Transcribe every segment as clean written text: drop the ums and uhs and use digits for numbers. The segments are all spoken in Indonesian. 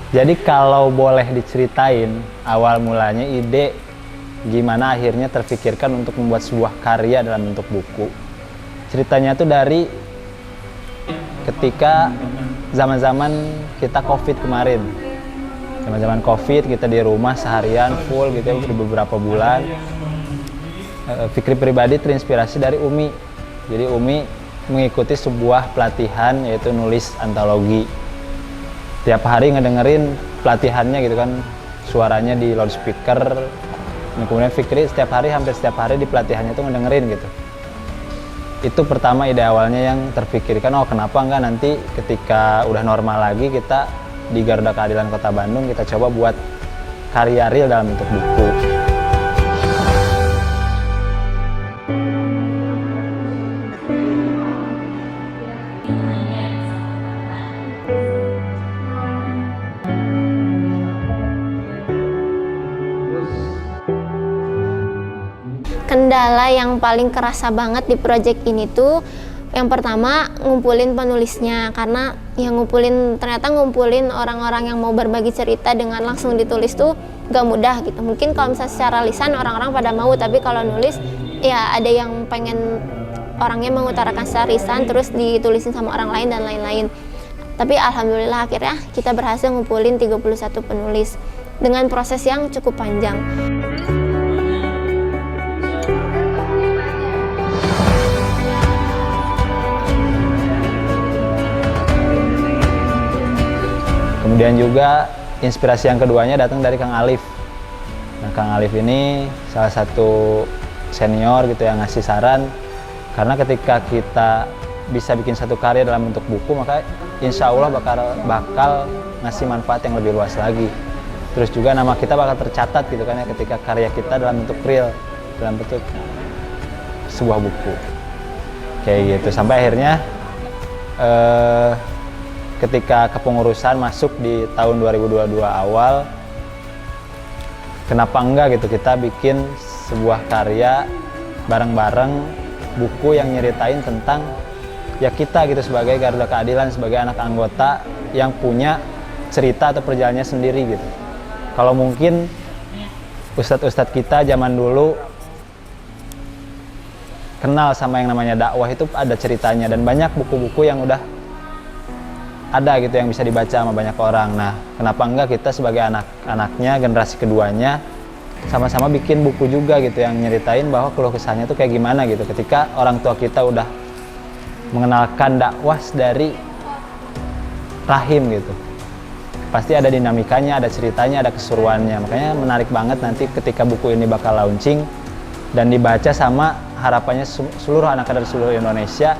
Jadi kalau boleh diceritain awal mulanya ide gimana akhirnya terfikirkan untuk membuat sebuah karya dalam bentuk buku. Ceritanya tuh dari ketika zaman-zaman kita COVID kemarin. Zaman-zaman COVID kita di rumah seharian full gitu ya, beberapa bulan. Fikri pribadi terinspirasi dari Umi. Jadi Umi mengikuti sebuah pelatihan yaitu nulis antologi. Tiap hari ngedengerin pelatihannya gitu kan, suaranya di loudspeaker. Dan kemudian Fikri hampir setiap hari di pelatihannya itu ngedengerin gitu. Itu pertama ide awalnya yang terpikirkan, oh kenapa enggak nanti ketika udah normal lagi kita di Garuda Keadilan Kota Bandung kita coba buat karya real dalam bentuk buku. Kendala yang paling kerasa banget di proyek ini tuh yang pertama ngumpulin penulisnya, karena yang ternyata ngumpulin orang-orang yang mau berbagi cerita dengan langsung ditulis tuh gak mudah gitu. Mungkin kalau misalnya secara lisan orang-orang pada mau, tapi kalau nulis ya ada yang pengen orangnya mengutarakan secara lisan terus ditulisin sama orang lain dan lain-lain. Tapi alhamdulillah akhirnya kita berhasil ngumpulin 31 penulis dengan proses yang cukup panjang. Kemudian juga inspirasi yang keduanya datang dari Kang Alif. Nah, Kang Alif ini salah satu senior gitu yang ngasih saran, karena ketika kita bisa bikin satu karya dalam bentuk buku, maka insya Allah bakal ngasih manfaat yang lebih luas lagi. Terus juga nama kita bakal tercatat gitu kan ya, ketika karya kita dalam bentuk real, dalam bentuk sebuah buku. Kayak gitu, sampai akhirnya ketika kepengurusan masuk di tahun 2022 awal, kenapa enggak gitu kita bikin sebuah karya bareng-bareng, buku yang nyeritain tentang ya kita gitu sebagai Garuda Keadilan, sebagai anak anggota yang punya cerita atau perjalanannya sendiri gitu. Kalau mungkin ustadz-ustadz kita zaman dulu kenal sama yang namanya dakwah itu ada ceritanya, dan banyak buku-buku yang udah ada gitu yang bisa dibaca sama banyak orang. Nah, kenapa enggak kita sebagai anak-anaknya, generasi keduanya, sama-sama bikin buku juga gitu yang nyeritain bahwa keluh kesahnya tuh kayak gimana gitu ketika orang tua kita udah mengenalkan dakwah dari rahim gitu. Pasti ada dinamikanya, ada ceritanya, ada keseruannya. Makanya menarik banget nanti ketika buku ini bakal launching dan dibaca sama harapannya seluruh anak dari seluruh Indonesia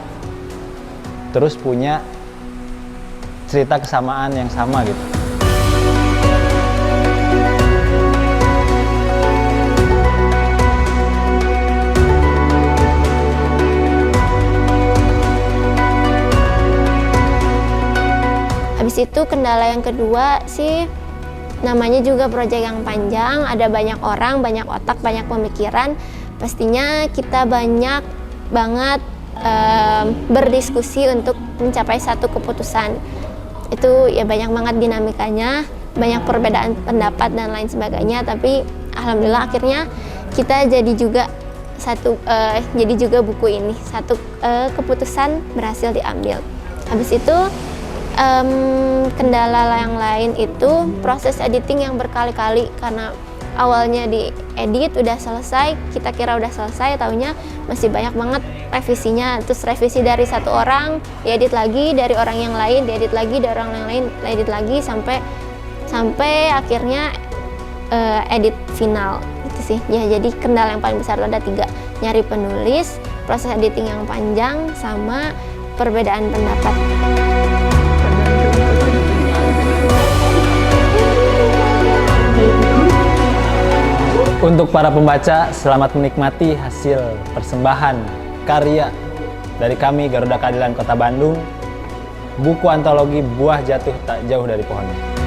terus punya cerita kesamaan yang sama gitu. Habis itu kendala yang kedua sih, namanya juga proyek yang panjang, ada banyak orang, banyak otak, banyak pemikiran. Pastinya kita banyak banget berdiskusi untuk mencapai satu keputusan. Itu ya banyak banget dinamikanya, banyak perbedaan pendapat dan lain sebagainya, tapi alhamdulillah akhirnya kita jadi juga buku ini satu keputusan berhasil diambil. Habis itu kendala yang lain itu proses editing yang berkali-kali, karena awalnya diedit udah selesai, kita kira udah selesai, taunya masih banyak banget revisinya. Terus revisi dari satu orang diedit lagi, dari orang yang lain diedit lagi, dari orang yang lain diedit lagi, sampai akhirnya edit final gitu sih ya. Jadi kendala yang paling besar ada 3, nyari penulis, proses editing yang panjang, sama perbedaan pendapat. Untuk para pembaca, selamat menikmati hasil persembahan karya dari kami Garuda Keadilan Kota Bandung, buku antologi Buah Jatuh Tak Jauh Dari Pohonnya.